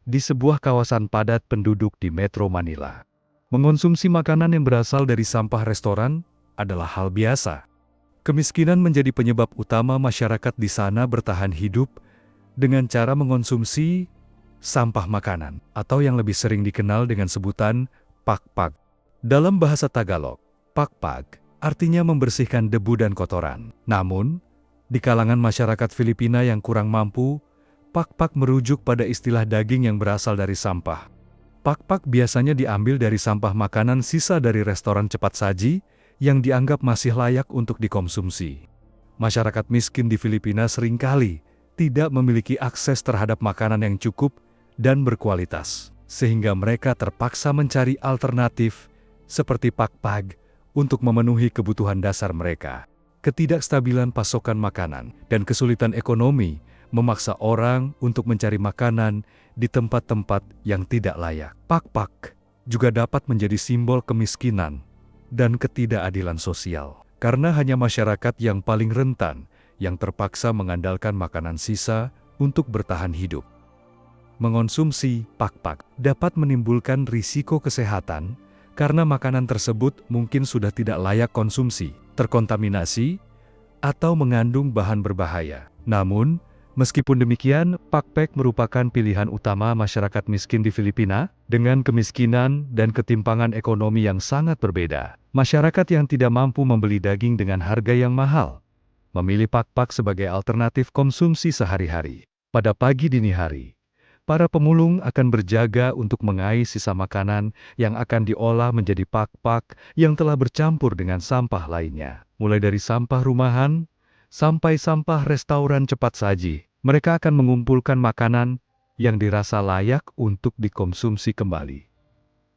di sebuah kawasan padat penduduk di Metro Manila. Mengonsumsi makanan yang berasal dari sampah restoran adalah hal biasa. Kemiskinan menjadi penyebab utama masyarakat di sana bertahan hidup dengan cara mengonsumsi sampah makanan, atau yang lebih sering dikenal dengan sebutan pakpak. Dalam bahasa Tagalog, pakpak artinya membersihkan debu dan kotoran. Namun, di kalangan masyarakat Filipina yang kurang mampu, pakpak merujuk pada istilah daging yang berasal dari sampah. Pakpak biasanya diambil dari sampah makanan sisa dari restoran cepat saji yang dianggap masih layak untuk dikonsumsi. Masyarakat miskin di Filipina seringkali tidak memiliki akses terhadap makanan yang cukup dan berkualitas, sehingga mereka terpaksa mencari alternatif seperti pakpak untuk memenuhi kebutuhan dasar mereka. Ketidakstabilan pasokan makanan dan kesulitan ekonomi memaksa orang untuk mencari makanan di tempat-tempat yang tidak layak. Pakpak juga dapat menjadi simbol kemiskinan dan ketidakadilan sosial, karena hanya masyarakat yang paling rentan yang terpaksa mengandalkan makanan sisa untuk bertahan hidup. Mengonsumsi pakpak dapat menimbulkan risiko kesehatan karena makanan tersebut mungkin sudah tidak layak konsumsi, terkontaminasi, atau mengandung bahan berbahaya. Namun, meskipun demikian, pakpak merupakan pilihan utama masyarakat miskin di Filipina dengan kemiskinan dan ketimpangan ekonomi yang sangat berbeda. Masyarakat yang tidak mampu membeli daging dengan harga yang mahal memilih pakpak sebagai alternatif konsumsi sehari-hari. Pada pagi dini hari, para pemulung akan berjaga untuk mengais sisa makanan yang akan diolah menjadi pakpak yang telah bercampur dengan sampah lainnya. Mulai dari sampah rumahan sampai sampah restoran cepat saji, mereka akan mengumpulkan makanan yang dirasa layak untuk dikonsumsi kembali.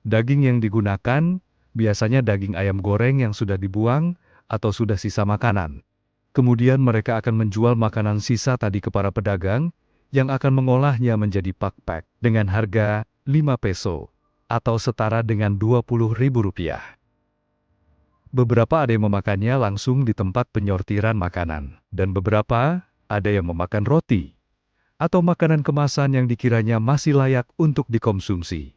Daging yang digunakan biasanya daging ayam goreng yang sudah dibuang atau sudah sisa makanan. Kemudian mereka akan menjual makanan sisa tadi ke para pedagang yang akan mengolahnya menjadi pakpak dengan harga 5 peso atau setara dengan Rp20.000. Beberapa ada yang memakannya langsung di tempat penyortiran makanan, dan beberapa ada yang memakan roti atau makanan kemasan yang dikiranya masih layak untuk dikonsumsi.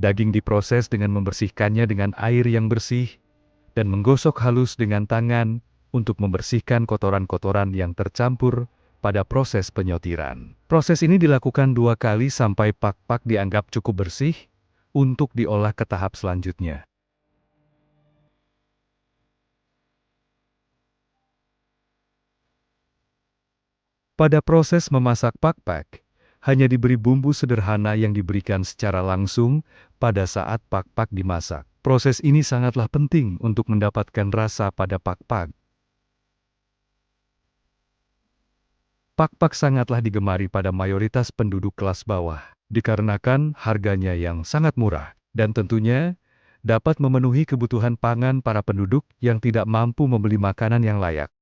Daging diproses dengan membersihkannya dengan air yang bersih dan menggosok halus dengan tangan untuk membersihkan kotoran-kotoran yang tercampur pada proses penyortiran. Proses ini dilakukan 2 kali sampai pakpak dianggap cukup bersih untuk diolah ke tahap selanjutnya. Pada proses memasak pakpak, hanya diberi bumbu sederhana yang diberikan secara langsung pada saat pakpak dimasak. Proses ini sangatlah penting untuk mendapatkan rasa pada pakpak. Pakpak sangatlah digemari pada mayoritas penduduk kelas bawah, dikarenakan harganya yang sangat murah, dan tentunya dapat memenuhi kebutuhan pangan para penduduk yang tidak mampu membeli makanan yang layak.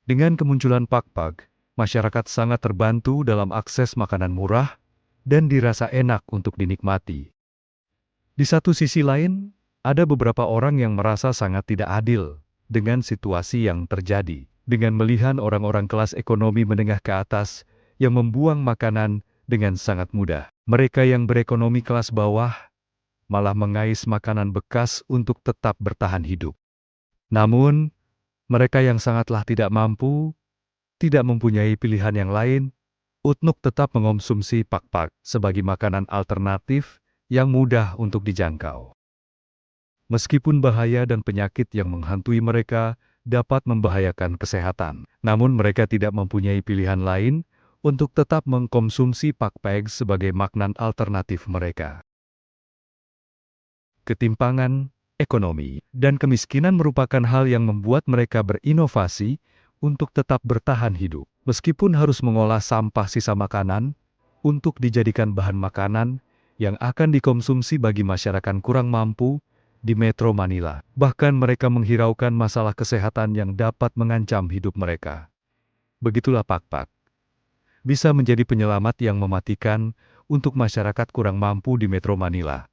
Dengan kemunculan pakpak, masyarakat sangat terbantu dalam akses makanan murah dan dirasa enak untuk dinikmati. Di satu sisi lain, ada beberapa orang yang merasa sangat tidak adil dengan situasi yang terjadi, dengan melihat orang-orang kelas ekonomi menengah ke atas yang membuang makanan dengan sangat mudah. Mereka yang berekonomi kelas bawah malah mengais makanan bekas untuk tetap bertahan hidup. Namun, mereka yang sangatlah tidak mampu, tidak mempunyai pilihan yang lain, untuk tetap mengonsumsi pakpak sebagai makanan alternatif yang mudah untuk dijangkau. Meskipun bahaya dan penyakit yang menghantui mereka dapat membahayakan kesehatan, namun mereka tidak mempunyai pilihan lain untuk tetap mengkonsumsi pakpak sebagai makanan alternatif mereka. Ketimpangan ekonomi dan kemiskinan merupakan hal yang membuat mereka berinovasi untuk tetap bertahan hidup. Meskipun harus mengolah sampah sisa makanan untuk dijadikan bahan makanan yang akan dikonsumsi bagi masyarakat kurang mampu di Metro Manila. Bahkan mereka menghiraukan masalah kesehatan yang dapat mengancam hidup mereka. Begitulah pakpak bisa menjadi penyelamat yang mematikan untuk masyarakat kurang mampu di Metro Manila.